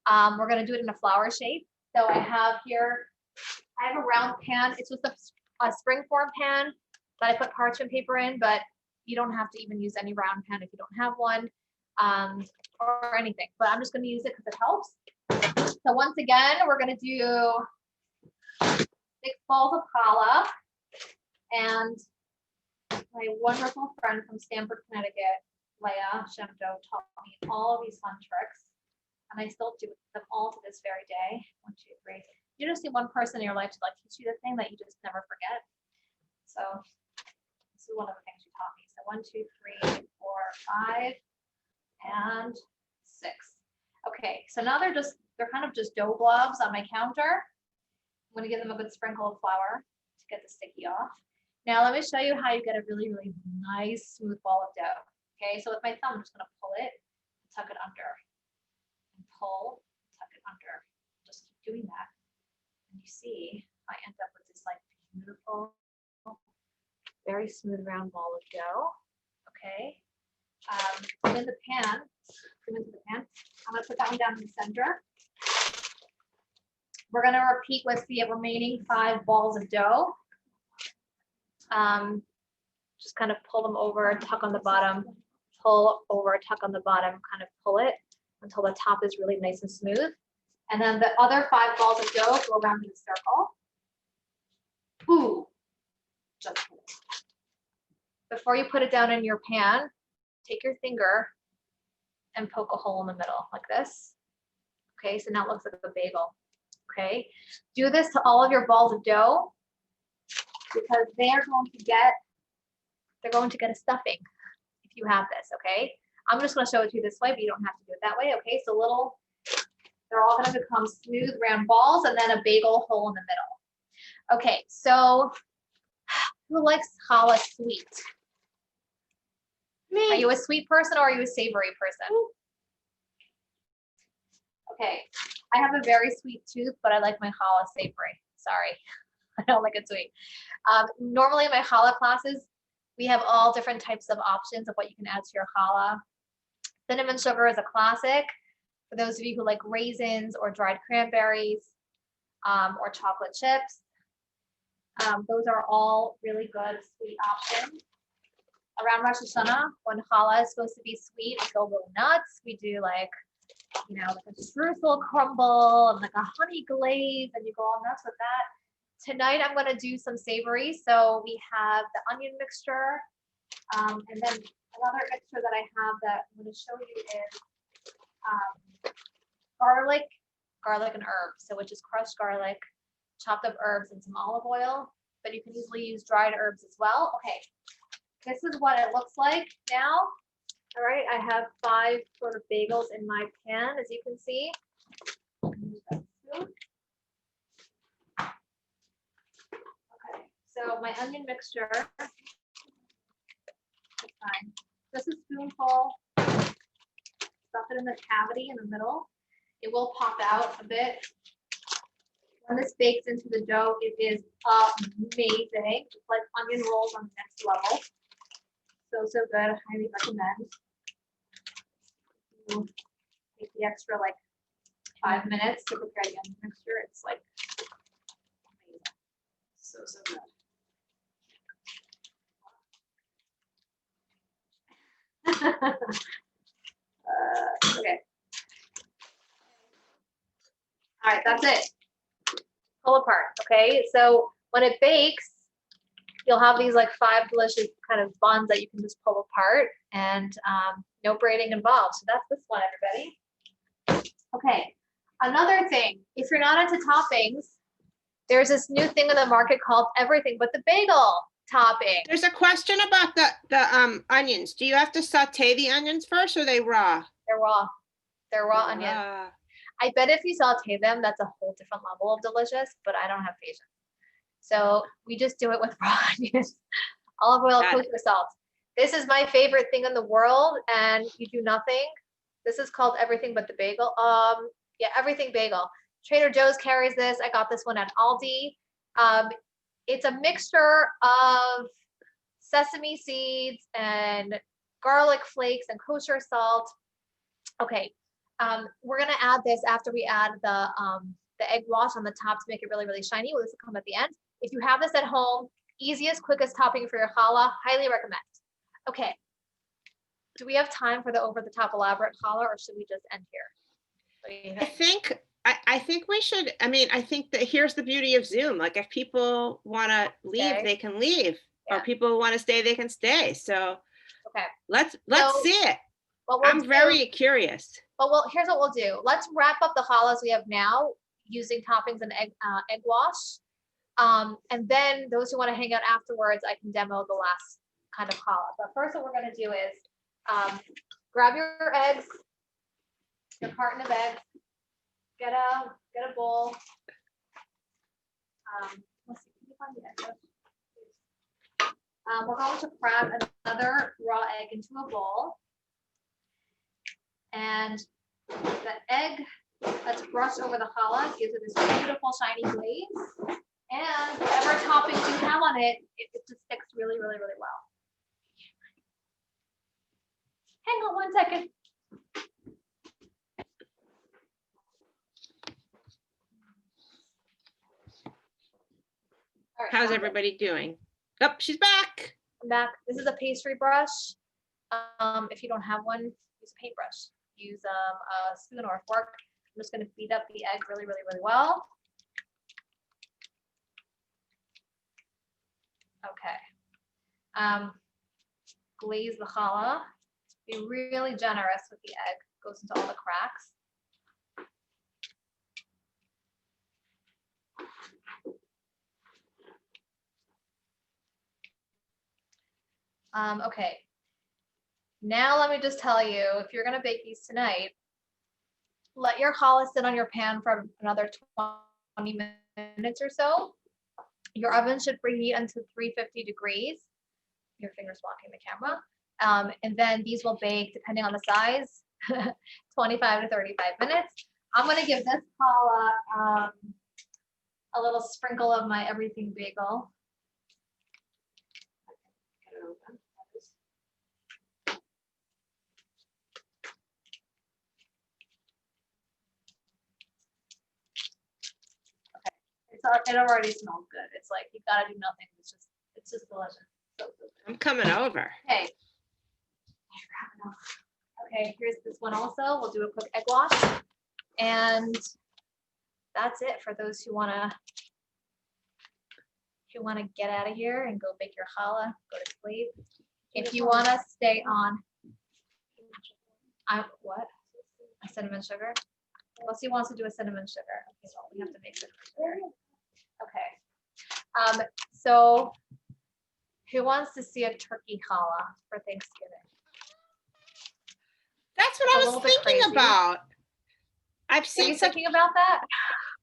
We're going to do it in a flower shape. So I have a round pan. It's just a springform pan that I put parchment paper in, but you don't have to even use any round pan if you don't have one. Or anything, but I'm just going to use it because it helps. So once again, we're going to do 6 balls of challah, and my wonderful friend from Stamford, Connecticut, Leah Shemdo, taught me all of these fun tricks, and I still do them all to this very day. 1, 2, 3. You just need one person in your life to like teach you the thing that you just never forget. So this is one of the things she taught me. So 1, 2, 3, 4, 5. And 6. Okay, so now they're kind of just dough blobs on my counter. I'm going to give them a good sprinkle of flour to get the sticky off. Now let me show you how you get a really, really nice smooth ball of dough. Okay, so with my thumb, I'm just going to pull it, tuck it under, and pull, tuck it under. Just keep doing that, and you see I end up with this like beautiful, very smooth round ball of dough. Okay. In the pan, I'm going to put that one down in the center. We're gonna repeat with the remaining 5 balls of dough. Just kind of pull them over, tuck on the bottom, pull over, tuck on the bottom, kind of pull it until the top is really nice and smooth. And then the other 5 balls of dough go around in a circle. Ooh. Just before you put it down in your pan, take your finger and poke a hole in the middle like this. Okay, so now it looks like a bagel. Okay, do this to all of your balls of dough because they're going to get a stuffing if you have this. Okay, I'm just going to show it to you this way, but you don't have to do it that way. Okay, so they're all going to become smooth round balls and then a bagel hole in the middle. Okay, so who likes challah sweet? Me. Are you a sweet person or are you a savory person? Okay, I have a very sweet tooth, but I like my challah savory. Sorry, I don't like it sweet. Normally in my challah classes, we have all different types of options of what you can add to your challah. Cinnamon sugar is a classic. For those of you who like raisins or dried cranberries or chocolate chips, those are all really good sweet options. Around Rosh Hashanah, when challah is supposed to be sweet, we go a little nuts. We do like a streusel crumble and like a honey glaze, and you go all nuts with that. Tonight, I'm going to do some savory. So we have the onion mixture, and then another mixture that I have that I'm going to show you is garlic and herbs. So which is crushed garlic, chopped up herbs, and some olive oil. But you can easily use dried herbs as well. Okay, this is what it looks like now. All right, I have 5 sort of bagels in my pan, as you can see. Okay, so my onion mixture. Fine. Just a spoonful. Stuff it in the cavity in the middle. It will pop out a bit. When this bakes into the dough, it is amazing. It's like onion rolls on the next level. So good. I highly recommend. You take the extra like 5 minutes to prepare the onion mixture. It's like amazing. So good. Okay. All right, that's it. Pull apart. Okay, so when it bakes, you'll have these like 5 delicious kind of buns that you can just pull apart, and no braiding involved. So that's this one, everybody. Okay, another thing, if you're not into toppings, there's this new thing in the market called everything but the bagel topping. There's a question about the onions. Do you have to saute the onions first, or are they raw? They're raw. They're raw onions. I bet if you saute them, that's a whole different level of delicious, but I don't have patience. So we just do it with raw onions, olive oil, kosher salt. This is my favorite thing in the world, and you do nothing. This is called everything but the bagel. Yeah, everything bagel. Trader Joe's carries this. I got this one at Aldi. It's a mixture of sesame seeds and garlic flakes and kosher salt. Okay, we're gonna add this after we add the egg wash on the top to make it really, really shiny. Well, this will come at the end. If you have this at home, easiest, quickest topping for your challah, highly recommend. Okay, do we have time for the over-the-top elaborate challah, or should we just end here? I think we should. I mean, I think that here's the beauty of Zoom. Like, if people want to leave, they can leave, or people want to stay, they can stay. So, okay, let's see it. I'm very curious. Well, here's what we'll do. Let's wrap up the challahs we have now using toppings and egg wash. And then those who want to hang out afterwards, I can demo the last kind of challah. But first, what we're going to do is grab your eggs, your carton of eggs, get a bowl. Let's see, can you find the egg? We're going to cram another raw egg into a bowl. And the egg that's brushed over the challah gives it this beautiful shiny glaze. And whatever toppings you have on it, it just sticks really, really, really well. Hang on 1 second. All right, How's found it. everybody doing? Oh, she's back. I'm back. This is a pastry brush. If you don't have one, use a paintbrush. Use a spoon or a fork. I'm just going to beat up the egg really, really, really well. Okay. Glaze the challah. Be really generous with the egg. Goes into all the cracks. Okay. Now let me just tell you, if you're gonna bake these tonight, let your challah sit on your pan for another 20 minutes or so. Your oven should preheat until 350 degrees. Your finger's blocking the camera. And then these will bake, depending on the size, 25 to 35 minutes. I'm gonna give this challah a little sprinkle of my everything bagel. Get it open. It already smells good. It's like you gotta do nothing. It's just delicious. So good. I'm coming over. Okay. Okay, here's this one also. We'll do a quick egg wash. And that's it for those who wanna get out of here and go bake your challah, go to sleep. If you wanna stay on, what? A cinnamon sugar? Lucy wants to do a cinnamon sugar. Okay, so we have to make cinnamon sugar. Okay. So who wants to see a turkey challah for Thanksgiving? That's what It's a I was little bit thinking crazy. about. I've Are seen you such, thinking about that?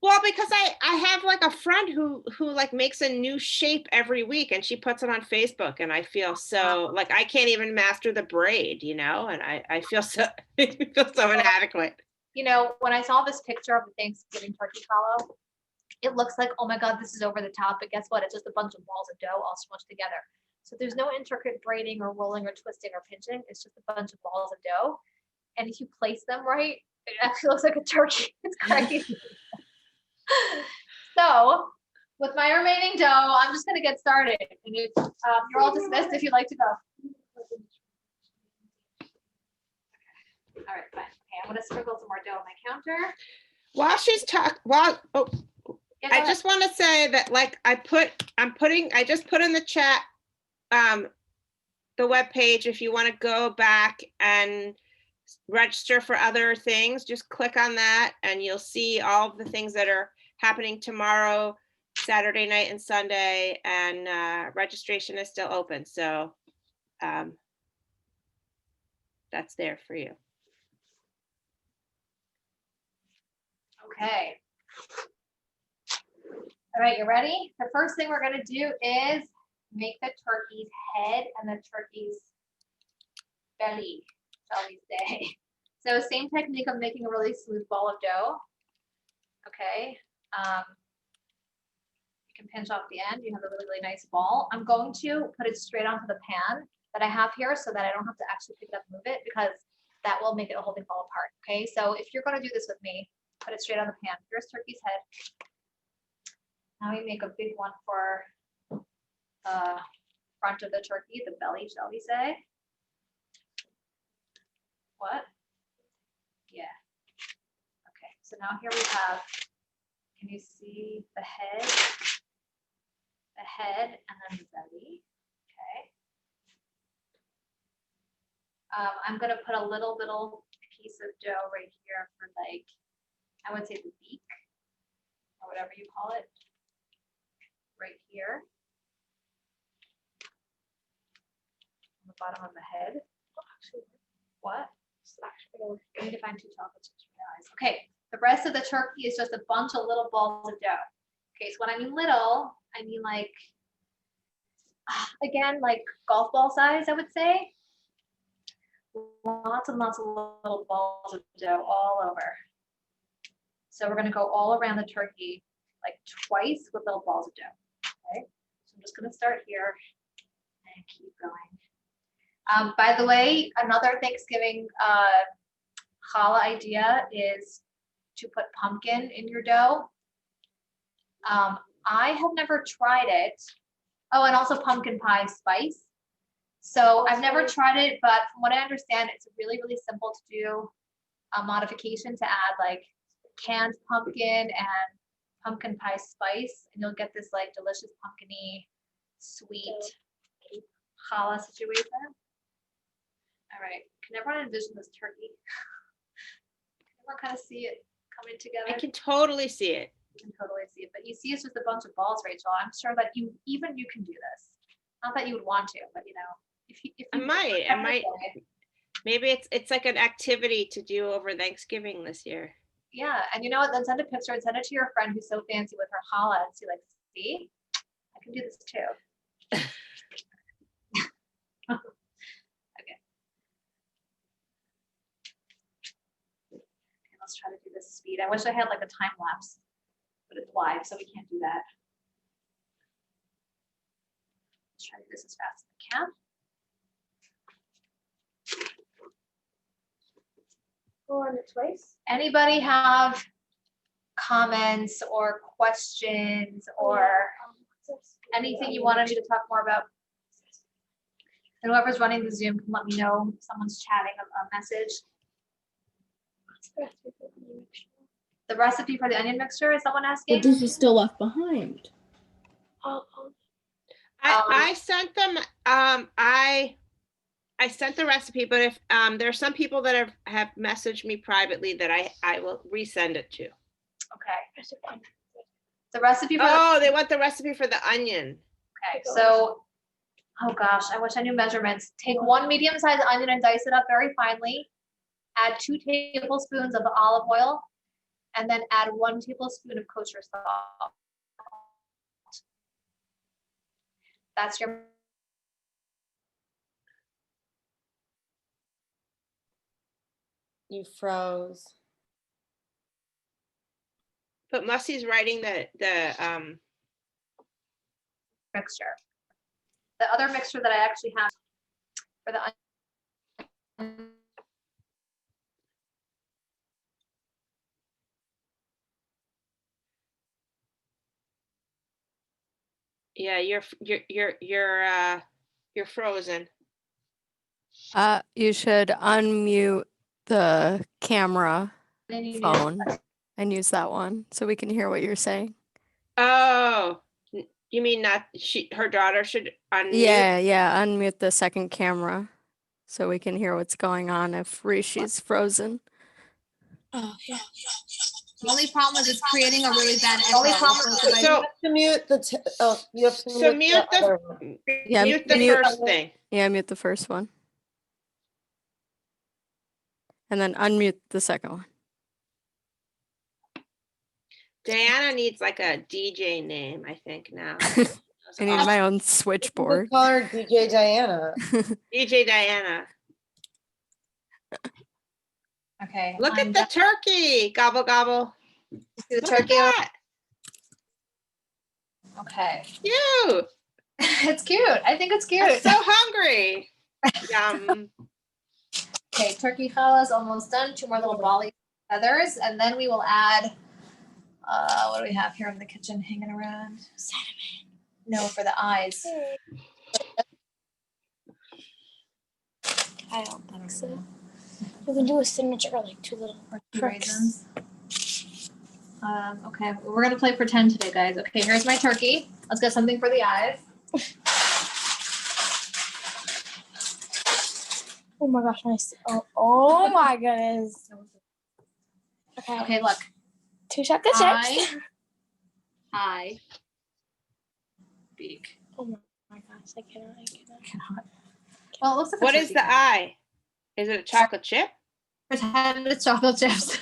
well, because I have like a friend who like makes a new shape every week and she puts it on Facebook and I feel so like I can't even master the braid, you know, and I feel so inadequate. You know, when I saw this picture of the Thanksgiving turkey challah, it looks like, oh my God, this is over the top. But guess what? It's just a bunch of balls of dough all smushed together. So there's no intricate braiding or rolling or twisting or pinching. It's just a bunch of balls of dough. And if you place them right, it actually looks like a turkey. It's crazy. So with my remaining dough, I'm just going to get started. And if, you're all dismissed if you'd like to go. All right, fine. Okay, I'm going to sprinkle some more dough on my counter. While she's Yeah, I just want to say that like I just put in the chat the webpage. If you want to go back and register for other things, just click on that and you'll see all of the things that are happening tomorrow, Saturday night and Sunday, and registration is still open. So that's there for you. Okay. All right, you ready? The first thing we're gonna do is make the turkey's head and the turkey's belly, shall we say. So same technique of making a really smooth ball of dough. Okay. You can pinch off the end, you have a really, really nice ball. I'm going to put it straight onto the pan that I have here so that I don't have to actually pick it up and move it because that will make it a whole thing fall apart. Okay, so if you're gonna do this with me, put it straight on the pan. Here's turkey's head. Now we make a big one for the front of the turkey, the belly, shall we say. What? Yeah. Okay, so now here we have, can you see the head? The head and then the belly. Okay. I'm gonna put a little piece of dough right here for like, I would say the beak or whatever you call it. Right here. On the bottom of the head. What? I need to find 2 chocolate chips for my eyes. Okay, the rest of the turkey is just a bunch of little balls of dough. Okay, so when I mean little, I mean like, again, like golf ball size, I would say. Lots and lots of little balls of dough all over. So we're gonna go all around the turkey like twice with little balls of dough. Okay, so I'm just gonna start here and keep going. By the way, another Thanksgiving challah idea is to put pumpkin in your dough. I have never tried it. Oh, and also pumpkin pie spice. So I've never tried it, but from what I understand, it's really, really simple to do a modification to add like canned pumpkin and pumpkin pie spice, and you'll get this like delicious pumpkin-y, sweet challah situation. All right, can everyone envision this turkey? Can everyone kind of see it coming together? I can totally see it. You can totally see it, but you see it's just a bunch of balls, Rachel. I'm sure that you can do this. Not that you would want to, but you know, if you I might. Maybe it's like an activity to do over Thanksgiving this year. Yeah, and you know what? Then send a picture and send it to your friend who's so fancy with her challah and see, like, see, I can do this too. Okay. Let's try to do this speed. I wish I had like a time lapse, but it's live, so we can't do that. Let's try to do this as fast as I can. Go on its ways. Anybody have comments or questions or anything you wanted me to talk more about? And whoever's running the Zoom can let me know if someone's chatting a message. The recipe for the onion mixture, is someone asking? But this is still left behind. I sent them. I sent the recipe, but if there are some people that have messaged me privately that I will resend it to. Okay. The recipe for Oh, they want the recipe for the onion. okay, so, oh gosh, I wish I knew measurements. Take 1 medium-sized onion and dice it up very finely. Add 2 tablespoons of olive oil, and then add 1 tablespoon of kosher salt. That's your You froze. But Mussie's writing the mixture. The other mixture that I actually have for the onion. yeah, you're frozen. You should unmute the camera Then you phone and use that one so we can hear what you're saying. Oh, you mean not her daughter should unmute? Yeah, unmute the second camera so we can hear what's going on if Rishi's frozen. Oh, yeah. The only problem is it's creating a really bad echo. Only problem is So- you have to mute the you have to So mute mute the the- other one. Yeah, Mute the mute- first thing. Yeah, mute the first one. And then unmute the second one. Diana needs like a DJ name, I think now. I need my own switchboard. Call her DJ Diana. DJ Diana. Okay. Look I'm at the done. turkey. Gobble gobble. See the Look at turkey. that. Okay. Cute. It's cute. I think it's cute. I'm so hungry. Yum. Okay, turkey challah is almost done. 2 more little volley feathers, and then we will add. What do we have here in the kitchen hanging around? Cinnamon. No, for the eyes. I don't think so. You can do a signature like 2 little pricks. Raisins. Okay, we're gonna play pretend today, guys. Okay, here's my turkey. Let's get something for the eyes. Oh my gosh, nice. Oh my goodness. Okay. Okay, look. 2 chocolate chips. Eye. Beak. Oh my gosh, I cannot. Well, it looks like a What is turkey. the eye? Is it a chocolate chip? Pretend it's chocolate chips.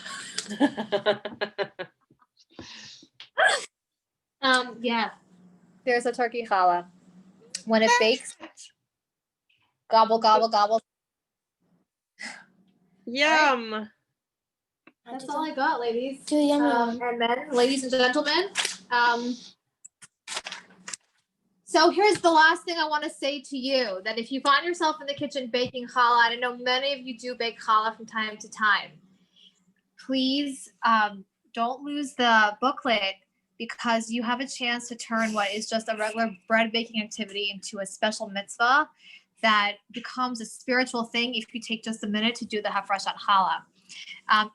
Yeah. There's a turkey challah. When it bakes, gobble, gobble, gobble. Yum. That's all I got, ladies. Do the yummy one. And then, ladies and gentlemen, so here's the last thing I want to say to you, that if you find yourself in the kitchen baking challah, and I know many of you do bake challah from time to time, please don't lose the booklet because you have a chance to turn what is just a regular bread baking activity into a special mitzvah that becomes a spiritual thing if you take just a minute to do the Hafreshat Challah.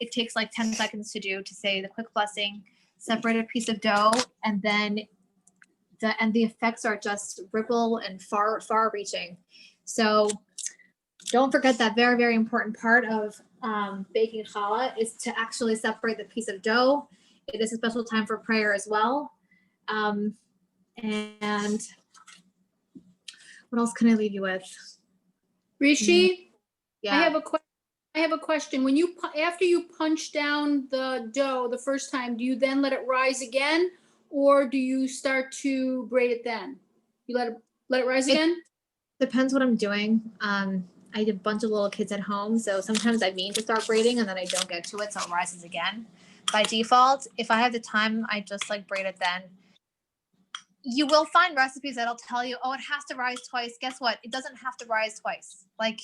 It takes like 10 seconds to do, to say the quick blessing, separate a piece of dough, and then the effects are just ripple and far reaching. So don't forget that very, very important part of baking challah is to actually separate the piece of dough. It is a special time for prayer as well. And what else can I leave you with? Rishi, Yeah. I have a question. When you after you punch down the dough the first time, do you then let it rise again, or do you start to braid it then? You let it rise again? Depends what I'm doing. I have a bunch of little kids at home, so sometimes I mean to start braiding and then I don't get to it, so it rises again. By default, if I have the time, I just like braid it then. You will find recipes that'll tell you, oh, it has to rise twice. Guess what? It doesn't have to rise twice. Like,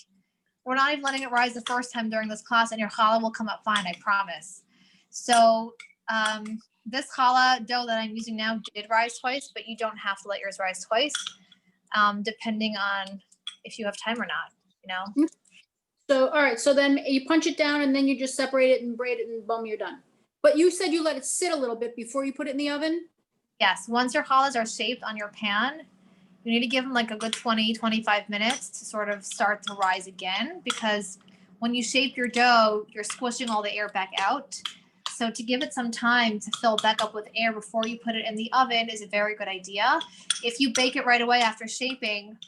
we're not even letting it rise the first time during this class, and your challah will come up fine, I promise. So this challah dough that I'm using now did rise twice, but you don't have to let yours rise twice, depending on if you have time or not, you know? So, all right, so then you punch it down and then you just separate it and braid it and boom, you're done. But you said you let it sit a little bit before you put it in the oven? Yes, once your challahs are shaped on your pan, you need to give them like a good 20, 25 minutes to sort of start to rise again, because when you shape your dough, you're squishing all the air back out. So to give it some time to fill back up with air before you put it in the oven is a very good idea. If you bake it right away after shaping,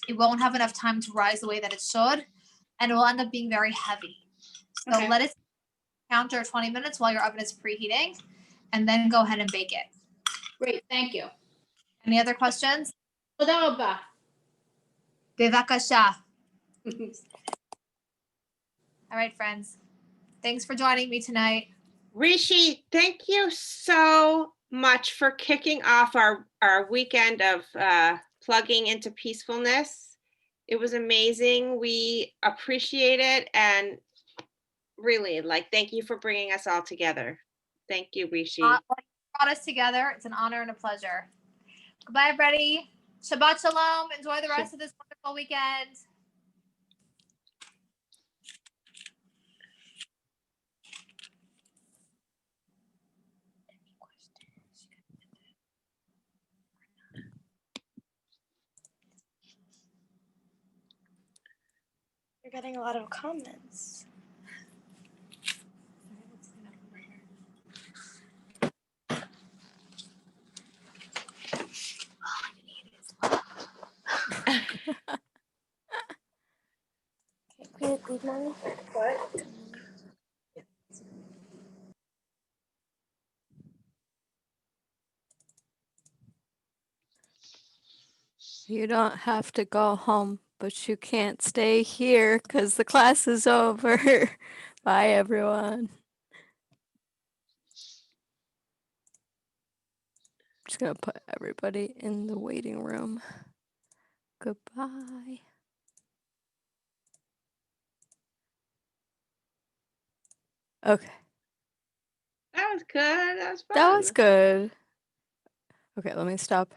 it won't have enough time to rise the way that it should, and it will end up being very heavy. So Okay. let it counter 20 minutes while your oven is preheating, and then go ahead and bake it. Great, thank you. Any other questions? תודה רבה. Bevakasha. All right, friends. Thanks for joining me tonight. Rishi, thank you so much for kicking off our weekend of plugging into peacefulness. It was amazing. We appreciate it, and really, like, thank you for bringing us all together. Thank you, Rishi. You brought us together. It's an honor and a pleasure. Goodbye, everybody. Shabbat shalom. Enjoy the rest of this wonderful weekend. You're getting a lot of comments. Okay, good morning. What? You don't have to go home, but you can't stay here because the class is over. Bye, everyone. Just gonna put everybody in the waiting room. Goodbye. Okay, That was good. That was fun. that was good. Okay, let me stop